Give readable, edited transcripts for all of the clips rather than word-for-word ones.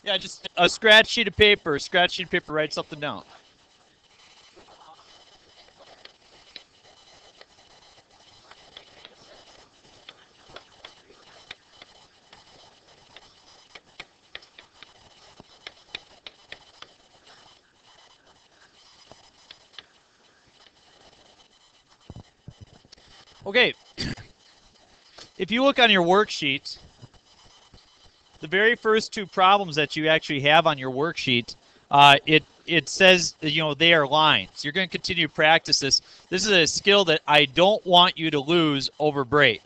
Yeah, just a scratch sheet of paper. Scratch sheet of paper, write something down. Okay, if you look on your worksheet, the very first two problems that you actually have on your worksheet, it says, you know, they are lines. You're going to continue to practice this. This is a skill that I don't want you to lose over break.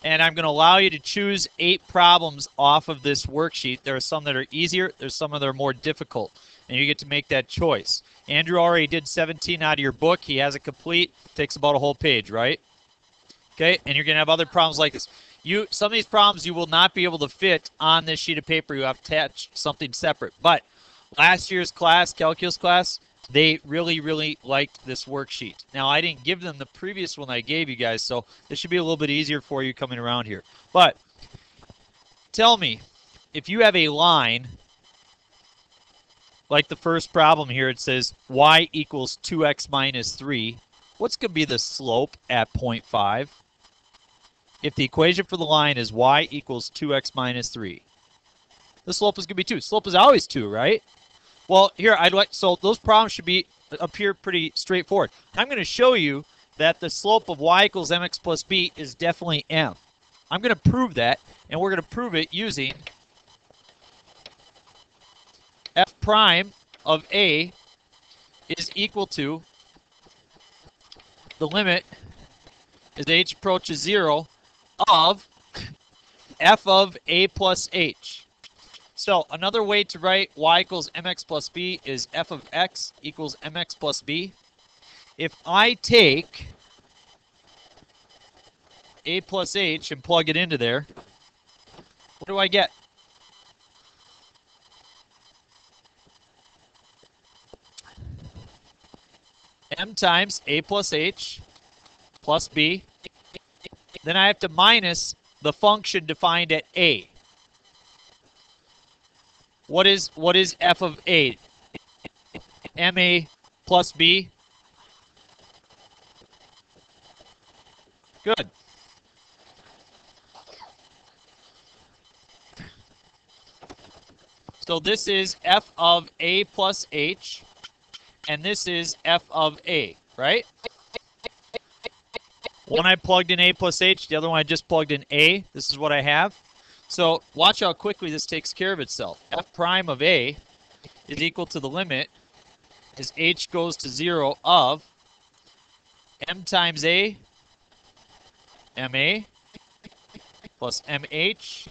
And I'm going to allow you to choose 8 problems off of this worksheet. There are some that are easier. There's some that are more difficult. And you get to make that choice. Andrew already did 17 out of your book. He has it complete. Takes about a whole page, right? Okay, and you're going to have other problems like this. Some of these problems you will not be able to fit on this sheet of paper. You have to attach something separate. But last year's class, calculus class, they really, really liked this worksheet. Now, I didn't give them the previous one I gave you guys, so this should be a little bit easier for you coming around here. But tell me, if you have a line, like the first problem here, it says y equals 2x minus 3, what's going to be the slope at 0.5? If the equation for the line is y equals 2x minus 3, the slope is going to be 2. Slope is always 2, right? Well, here, so those problems should appear pretty straightforward. I'm going to show you that the slope of y equals mx plus b is definitely m. I'm going to prove that, and we're going to prove it using f prime of a is equal to the limit as h approaches 0 of f of a plus h. So another way to write y equals mx plus b is f of x equals mx plus b. If I take a plus h and plug it into there, what do I get? M times a plus h plus b. Then I have to minus the function defined at a. What is f of a? ma plus b. Good. So this is f of a plus h, and this is f of a, right? One I plugged in a plus h, the other one I just plugged in a. This is what I have. So watch how quickly this takes care of itself. F prime of a is equal to the limit as h goes to 0 of m times a, ma, plus mh,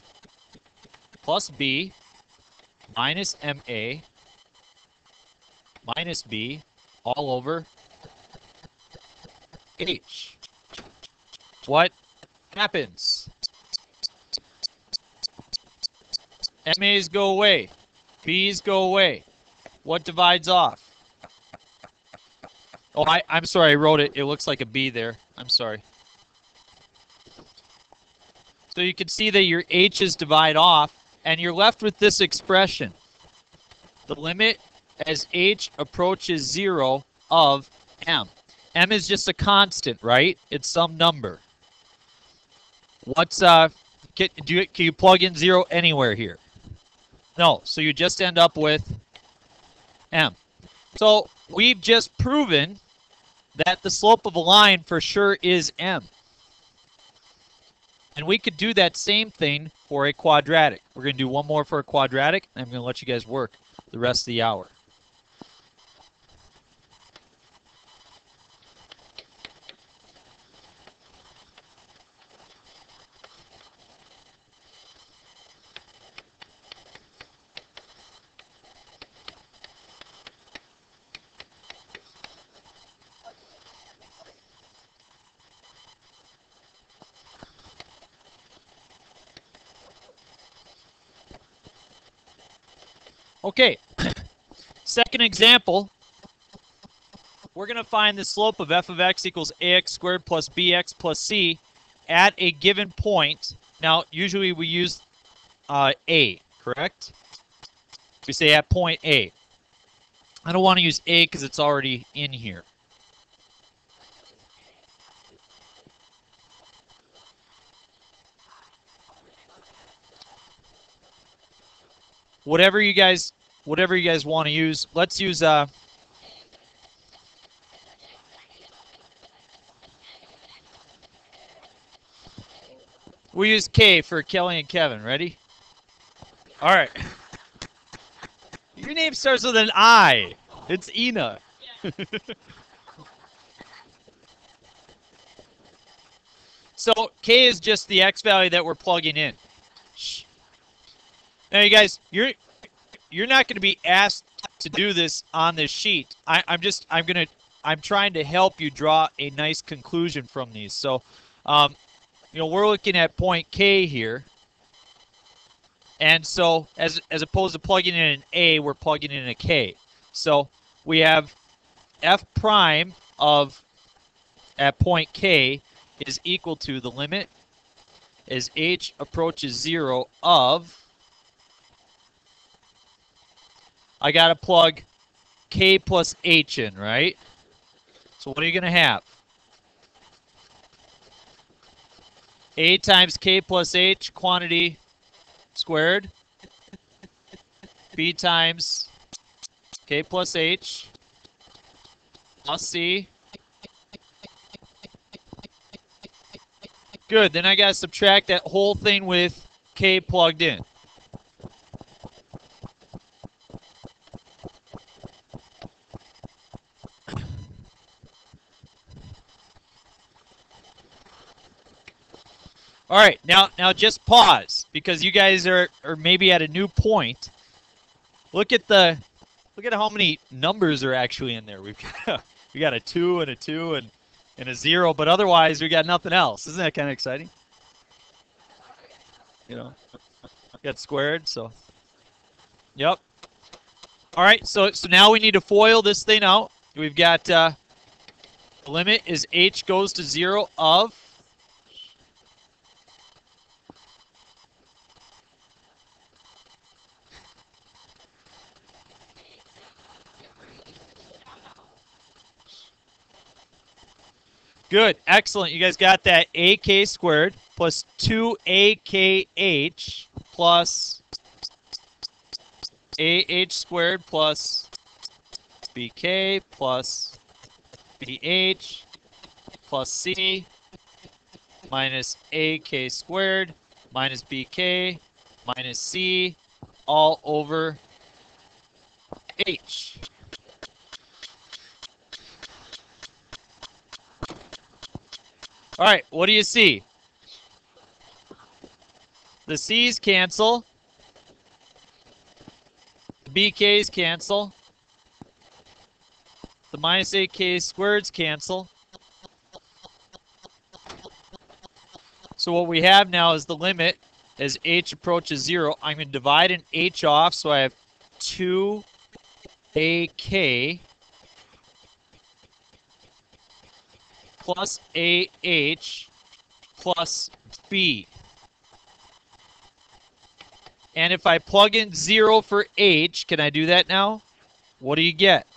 plus b, minus ma, minus b, all over h. What happens? MA's go away. B's go away. What divides off? Oh, I'm sorry, I wrote it. It looks like a B there. I'm sorry. So you can see that your H's divide off, and you're left with this expression. The limit as H approaches 0 of M. M is just a constant, right? It's some number. What's can you plug in 0 anywhere here? No, so you just end up with M. So we've just proven that the slope of a line for sure is M. And we could do that same thing for a quadratic. We're going to do one more for a quadratic, and I'm going to let you guys work the rest of the hour. Okay, second example, we're going to find the slope of f of x equals ax squared plus bx plus c at a given point. Now, usually we use a, correct? We say at point A. I don't want to use A because it's already in here. Whatever you guys want to use. Let's use we'll use K for Kelly and Kevin. Ready? All right. Your name starts with an I. It's Ina. So K is just the X value that we're plugging in. Now, you guys, you're not going to be asked to do this on this sheet. I'm trying to help you draw a nice conclusion from these. So, we're looking at point K here. And so as opposed to plugging in an A, we're plugging in a K. So we have F prime of at point K is equal to the limit as H approaches 0 of, I got to plug K plus H in, right? So what are you going to have? A times K plus H, quantity squared. B times K plus H plus C. Good. Then I got to subtract that whole thing with K plugged in. All right, now just pause because you guys are maybe at a new point. Look at how many numbers are actually in there. We got a 2 and a 2 and a 0, but otherwise we got nothing else. Isn't that kind of exciting? Got squared, so yep. All right, so now we need to FOIL this thing out. We've got the limit is H goes to 0 of Good. Excellent. You guys got that. AK squared plus 2AKH plus AH squared plus BK plus BH plus C minus AK squared minus BK minus C all over H. All right, what do you see? The C's cancel. The BK's cancel. The minus 8K squareds cancel. So what we have now is the limit as H approaches 0. I'm going to divide an H off, so I have 2AK plus AH plus B. And if I plug in 0 for H, can I do that now? What do you get?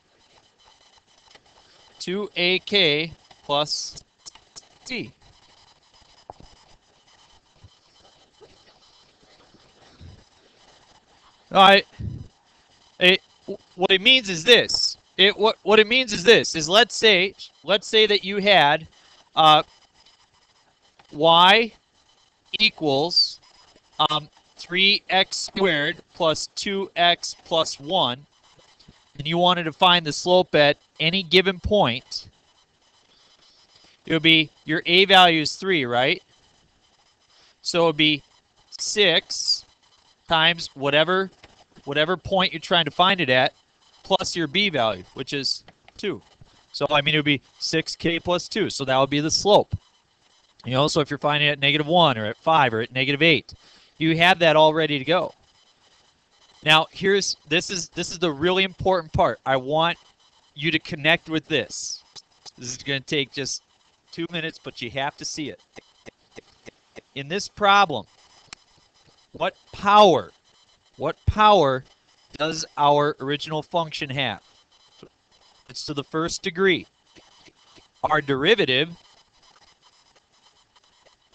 2AK plus B. All right. What it means is this. What it means is this. Is let's say that you had y equals 3x squared plus 2x plus 1, and you wanted to find the slope at any given point. It would be your a value is 3, right? So it would be 6 times whatever point you're trying to find it at, plus your b value, which is 2. So, I mean, it would be 6k plus 2. So that would be the slope. So if you're finding it at -1 or at 5 or at -8, you have that all ready to go. Now, this is the really important part. I want you to connect with this. This is going to take just 2 minutes, but you have to see it. In this problem, what power does our original function have? It's to the first degree. Our derivative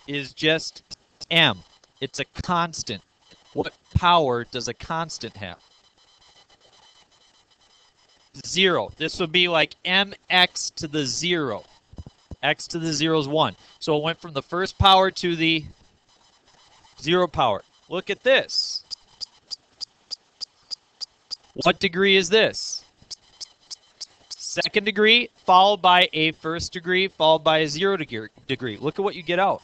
is just m. It's a constant. What power does a constant have? 0. This would be like mx to the 0. X to the 0 is 1. So it went from the first power to the 0 power. Look at this. What degree is this? Second degree, followed by a first degree, followed by a 0 degree. Look at what you get out.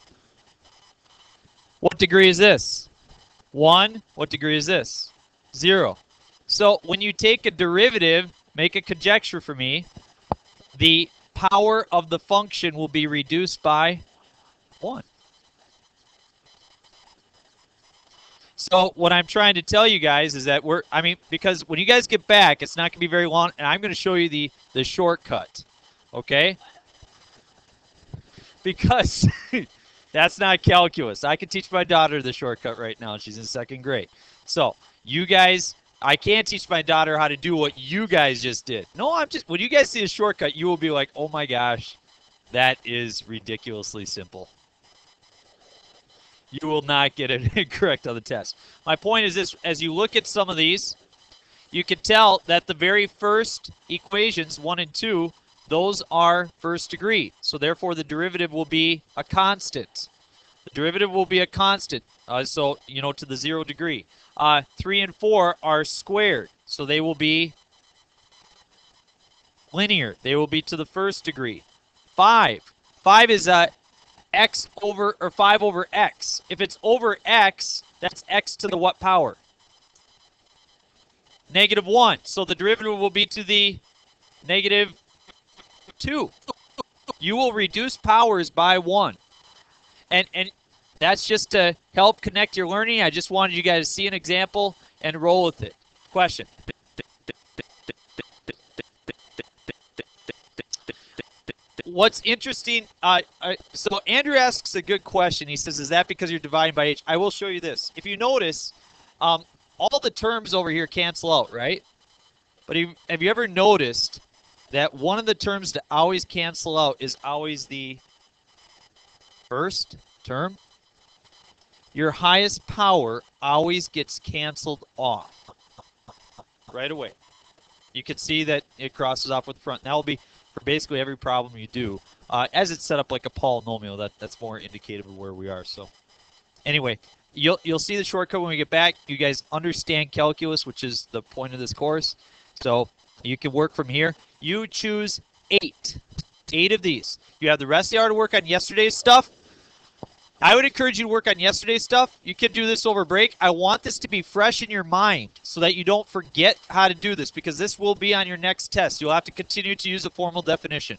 What degree is this? 1. What degree is this? 0. So when you take a derivative, make a conjecture for me, the power of the function will be reduced by 1. So what I'm trying to tell you guys is that because when you guys get back, it's not going to be very long, and I'm going to show you the shortcut, okay? Because that's not calculus. I can teach my daughter the shortcut right now. She's in 2nd grade. So you guys, I can't teach my daughter how to do what you guys just did. No, when you guys see a shortcut, you will be like, oh my gosh, that is ridiculously simple. You will not get it correct on the test. My point is this: as you look at some of these, you can tell that the very first equations, 1 and 2, those are first degree. So therefore, the derivative will be a constant. The derivative will be a constant, to the 0 degree. 3 and 4 are squared, so they will be linear. They will be to the first degree. 5 is x over, or 5 over x. If it's over x, that's x to the what power? -1. So the derivative will be to the -2. You will reduce powers by 1. And that's just to help connect your learning. I just wanted you guys to see an example and roll with it. Question. What's interesting, so Andrew asks a good question. He says, is that because you're dividing by h? I will show you this. If you notice, all the terms over here cancel out, right? But have you ever noticed that one of the terms to always cancel out is always the first term? Your highest power always gets canceled off right away. You can see that it crosses off with the front. That will be for basically every problem you do. As it's set up like a polynomial, that's more indicative of where we are. So anyway, you'll see the shortcut when we get back. You guys understand calculus, which is the point of this course. So you can work from here. You choose 8 of these. You have the rest of the hour to work on yesterday's stuff. I would encourage you to work on yesterday's stuff. You can do this over break. I want this to be fresh in your mind so that you don't forget how to do this, because this will be on your next test. You'll have to continue to use a formal definition.